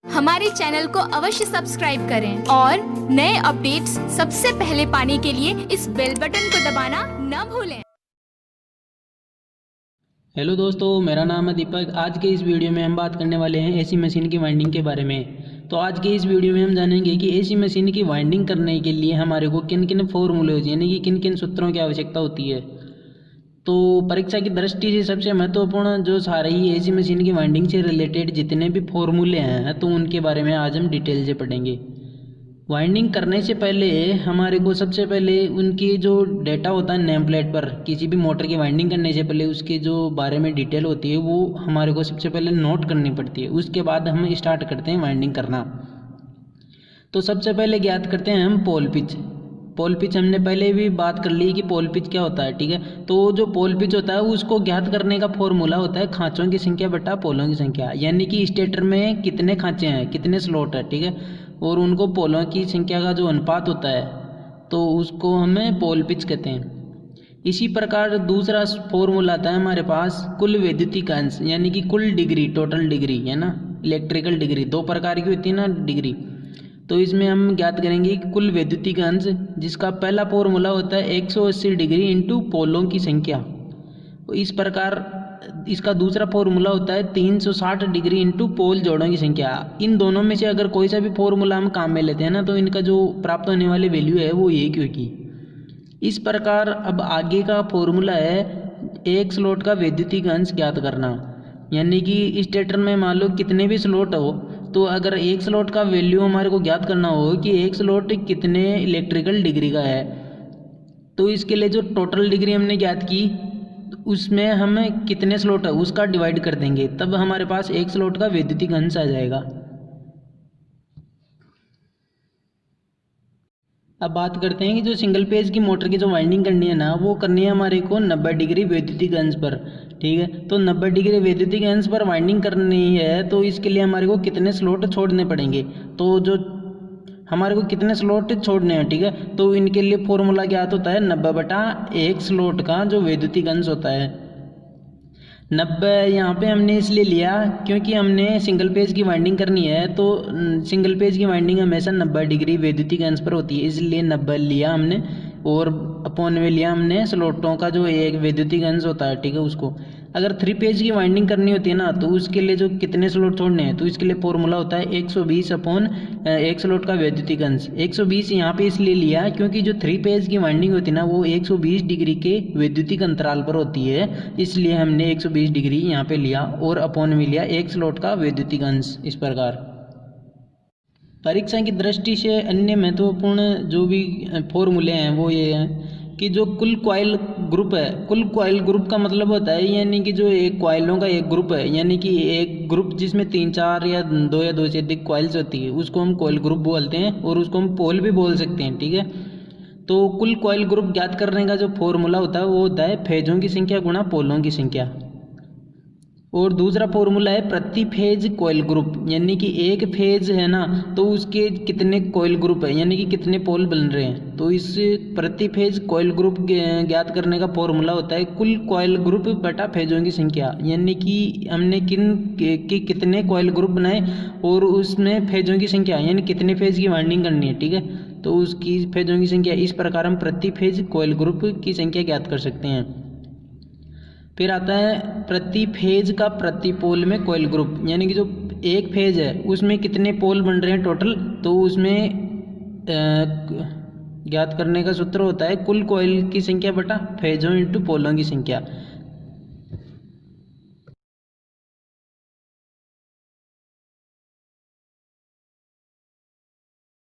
हमारे चैनल को अवश्य सब्सक्राइब करें और नए अपडेट्स सबसे पहले पाने के लिए इस बेल बटन को दबाना न भूलें। हेलो दोस्तों, मेरा नाम है दीपक। आज के इस वीडियो में हम बात करने वाले हैं एसी मशीन की वाइंडिंग के बारे में। तो आज के इस वीडियो में हम जानेंगे कि एसी मशीन की वाइंडिंग करने के लिए हमारे को किन किन फॉर्मूले यानी कि किन किन सूत्रों की आवश्यकता होती है। तो परीक्षा की दृष्टि से सबसे महत्वपूर्ण जो सारे ही एसी मशीन की वाइंडिंग से रिलेटेड जितने भी फॉर्मूले हैं तो उनके बारे में आज हम डिटेल से पढ़ेंगे। वाइंडिंग करने से पहले हमारे को सबसे पहले उनकी जो डेटा होता है नेम प्लेट पर, किसी भी मोटर की वाइंडिंग करने से पहले उसके जो बारे में डिटेल होती है वो हमारे को सबसे पहले नोट करनी पड़ती है। उसके बाद हम स्टार्ट करते हैं वाइंडिंग करना। तो सबसे पहले ज्ञात करते हैं हम पोल पिच। पोल पिच हमने पहले भी बात कर ली कि पोल पिच क्या होता है, ठीक है। तो जो पोल पिच होता है उसको ज्ञात करने का फॉर्मूला होता है खांचों की संख्या बटा पोलों की संख्या, यानी कि स्टेटर में कितने खांचे हैं, कितने स्लॉट है, ठीक है, और उनको पोलों की संख्या का जो अनुपात होता है तो उसको हमें पोल पिच कहते हैं। इसी प्रकार दूसरा फॉर्मूला आता है हमारे पास कुल वैद्युतिक अंश, यानी कि कुल डिग्री, टोटल डिग्री है ना, इलेक्ट्रिकल डिग्री दो प्रकार की होती है ना डिग्री। तो इसमें हम ज्ञात करेंगे कि कुल वैद्युतिक अंश, जिसका पहला फॉर्मूला होता है 180 डिग्री इंटू पोलों की संख्या। इस प्रकार इसका दूसरा फॉर्मूला होता है 360 डिग्री इंटू पोल जोड़ों की संख्या। इन दोनों में से अगर कोई सा भी फॉर्मूला हम काम में लेते हैं ना तो इनका जो प्राप्त होने वाली वैल्यू है वो एक होगी। इस प्रकार अब आगे का फॉर्मूला है एक स्लॉट का वैद्युतिक अंश ज्ञात करना, यानी कि स्टेटर में मान लो कितने भी स्लॉट हो, तो अगर एक स्लॉट का वैल्यू हमारे को ज्ञात करना हो कि एक स्लॉट कितने इलेक्ट्रिकल डिग्री का है, तो इसके लिए जो टोटल डिग्री हमने ज्ञात की उसमें हम कितने स्लॉट है उसका डिवाइड कर देंगे, तब हमारे पास एक स्लॉट का वैद्युतिक अंश आ जाएगा। अब बात करते हैं कि जो सिंगल पेज की मोटर की जो वाइंडिंग करनी है ना वो करनी है हमारे को 90 डिग्री वैद्युतिक अंश पर, ठीक है। तो 90 डिग्री वैद्युतिक अंश पर वाइंडिंग करनी है तो इसके लिए हमारे को कितने स्लॉट छोड़ने पड़ेंगे, तो जो हमारे को कितने स्लॉट छोड़ने हैं, ठीक है, तो इनके लिए फॉर्मूला ज्ञात होता है 90/1 स्लॉट का जो वैद्युतिक अंश होता है। 90 यहाँ पे हमने इसलिए लिया क्योंकि हमने सिंगल पेज की वाइंडिंग करनी है, तो सिंगल पेज की वाइंडिंग हमेशा 90 डिग्री वैद्युतिक अंश पर होती है, इसलिए 90 लिया हमने और अपॉन में लिया हमने स्लॉटों का जो एक वैद्युतिक अंश होता है, ठीक है, उसको। अगर 3 पेज की वाइंडिंग करनी होती है ना तो उसके लिए जो कितने स्लॉट छोड़ने हैं, तो इसके लिए फॉर्मूला होता है 120/1 स्लॉट का वैद्युतिक अंश। 120 यहाँ पे इसलिए लिया क्योंकि जो 3 पेज की वाइंडिंग होती है ना वो 120 डिग्री के वैद्युतिक अंतराल पर होती है, इसलिए हमने 120 डिग्री यहाँ पे लिया और अपॉन में लिया 1 स्लॉट का वैद्युतिक अंश। इस प्रकार परीक्षा की दृष्टि से अन्य महत्वपूर्ण जो भी फॉर्मूले हैं वो ये हैं कि जो कुल कॉइल ग्रुप है, कुल कॉइल ग्रुप का मतलब होता है यानी कि जो एक कॉइलों का एक ग्रुप है, यानी कि एक ग्रुप जिसमें 3 4 या 2 से अधिक कॉइल्स होती है उसको हम कॉइल ग्रुप बोलते हैं और उसको हम पोल भी बोल सकते हैं, ठीक है। तो कुल कॉइल ग्रुप ज्ञात करने का जो फॉर्मूला होता है वो होता है फेजों की संख्या गुणा पोलों की संख्या। और दूसरा फॉर्मूला है प्रति फेज कॉइल ग्रुप, यानी कि एक फेज है ना तो उसके कितने कॉइल ग्रुप है, यानी कि कितने पोल बन रहे हैं, तो इस प्रति फेज कॉइल ग्रुप ज्ञात करने का फॉर्मूला होता है कुल कॉइल ग्रुप बटा फेजों की संख्या, यानी कि हमने कितने कॉइल ग्रुप बनाए और उसमें फेजों की संख्या यानी कितने फेज की वाइंडिंग करनी है, ठीक है, तो उसकी फेजों की संख्या। इस प्रकार हम प्रति फेज कॉइल ग्रुप की संख्या ज्ञात कर सकते हैं। फिर आता है प्रति फेज का प्रति पोल में कॉइल ग्रुप, यानी कि जो एक फेज है उसमें कितने पोल बन रहे हैं टोटल, तो उसमें ज्ञात करने का सूत्र होता है कुल कॉइल की संख्या बटा फेजों इंटू पोलों की संख्या।